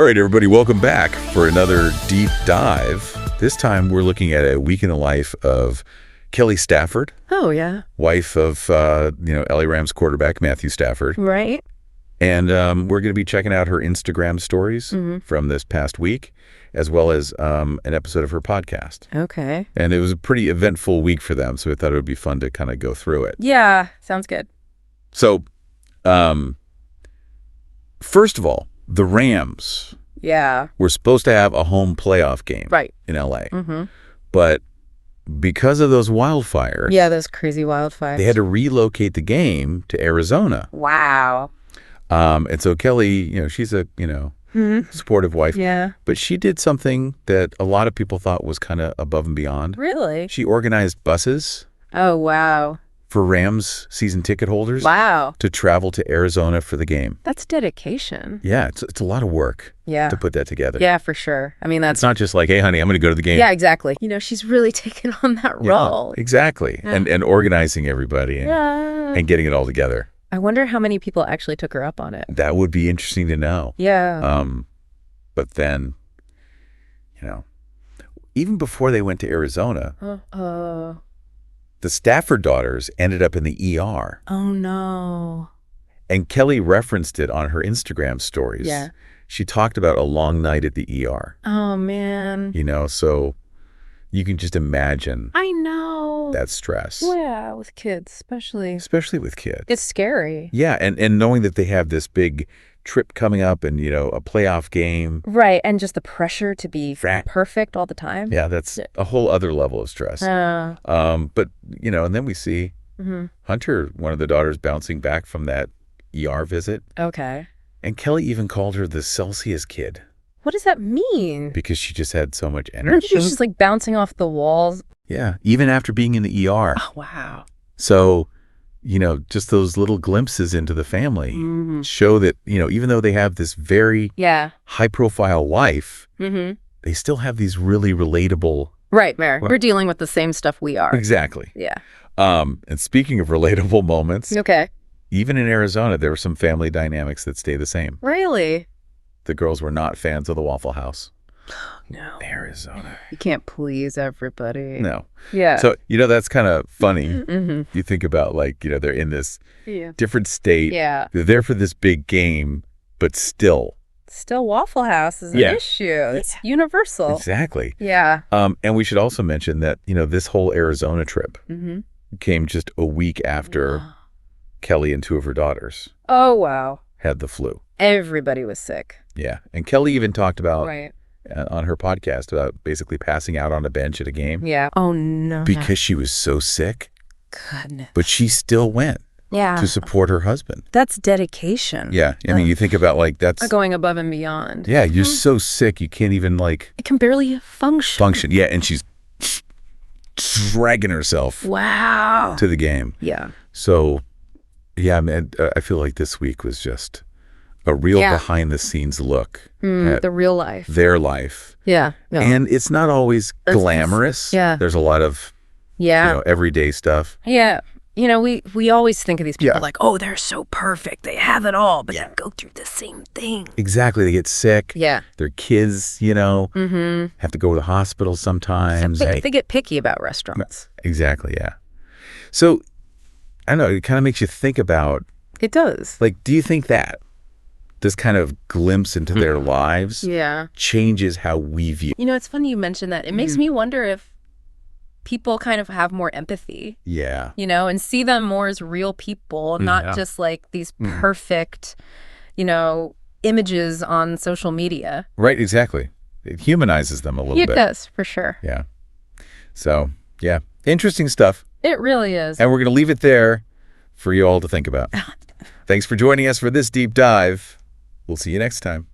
All right, everybody, welcome back for another deep dive. This time we're looking at a week in the life of Kelly Stafford. Oh, yeah. Wife of, LA Rams quarterback Matthew Stafford. Right. And we're going to be checking out her Instagram stories from this past week, as well as an episode of her podcast. Okay. And it was a pretty eventful week for them, so I thought it would be fun to kind of go through it. Yeah, sounds good. So, first of all, the Rams were supposed to have a home playoff game in L.A. But because of those wildfires... Yeah, those crazy wildfires. They had to relocate the game to Arizona. Wow. And so Kelly, she's a, supportive wife. Yeah. But she did something that a lot of people thought was kind of above and beyond. Really? She organized buses. Oh, wow. For Rams season ticket holders. Wow. To travel to Arizona for the game. That's dedication. Yeah, it's a lot of work. Yeah. To put that together. Yeah, for sure. I mean, it's not just like, hey, honey, I'm going to go to the game. Yeah, exactly. She's really taken on that role. Exactly. Yeah. And organizing everybody and getting it all together. I wonder how many people actually took her up on it. That would be interesting to know. Yeah. But then, even before they went to Arizona, the Stafford daughters ended up in the ER. Oh, no. And Kelly referenced it on her Instagram stories. Yeah. She talked about a long night at the ER. Oh, man. So you can just imagine. I know. That stress. Yeah, with kids, especially. Especially with kids. It's scary. Yeah, and knowing that they have this big trip coming up and, a playoff game. Right, and just the pressure to be perfect all the time. Yeah, that's a whole other level of stress. But, and then we see Hunter, one of the daughters, bouncing back from that ER visit. Okay. And Kelly even called her the Celsius kid. What does that mean? Because she just had so much energy. She's just like bouncing off the walls. Yeah, even after being in the ER. Oh, wow. So, just those little glimpses into the family show that, even though they have this very high-profile life, they still have these really relatable... Right, Mary. We're dealing with the same stuff we are. Exactly. Yeah. And speaking of relatable moments... Okay. Even in Arizona, there were some family dynamics that stay the same. Really? The girls were not fans of the Waffle House. No. Arizona. You can't please everybody. No. Yeah. So, that's kind of funny. You think about, they're in this different state. Yeah. They're there for this big game, but still. Still Waffle House is an issue. It's universal. Exactly. Yeah. And we should also mention that, this whole Arizona trip came just a week after Kelly and two of her daughters. Oh, wow. Had the flu. Everybody was sick. Yeah. And Kelly even talked about... on her podcast about basically passing out on a bench at a game. Yeah. Oh, no. Because she was so sick. Goodness. But she still went to support her husband. That's dedication. Yeah. I mean, you think about that's... going above and beyond. Yeah. You're so sick. You can't even I can barely function. Yeah. And she's dragging herself to the game. Yeah. So, yeah, man, I feel like this week was just... a real behind-the-scenes look at the real life. Their life. Yeah. And it's not always glamorous. Yeah. There's a lot of, everyday stuff. Yeah. We always think of these people like, oh, they're so perfect. They have it all, but they go through the same thing. Exactly. They get sick. Yeah. Their kids, have to go to the hospital sometimes. They get picky about restaurants. Exactly, yeah. So, I don't know, it kind of makes you think about... It does. Do you think that this kind of glimpse into their lives changes how we view. It's funny you mentioned that. It makes me wonder if people kind of have more empathy. Yeah. And see them more as real people, not just like these perfect, images on social media. Right, exactly. It humanizes them a little bit. It does, for sure. Yeah. So, yeah. Interesting stuff. It really is. And we're going to leave it there for you all to think about. Thanks for joining us for this deep dive. We'll see you next time.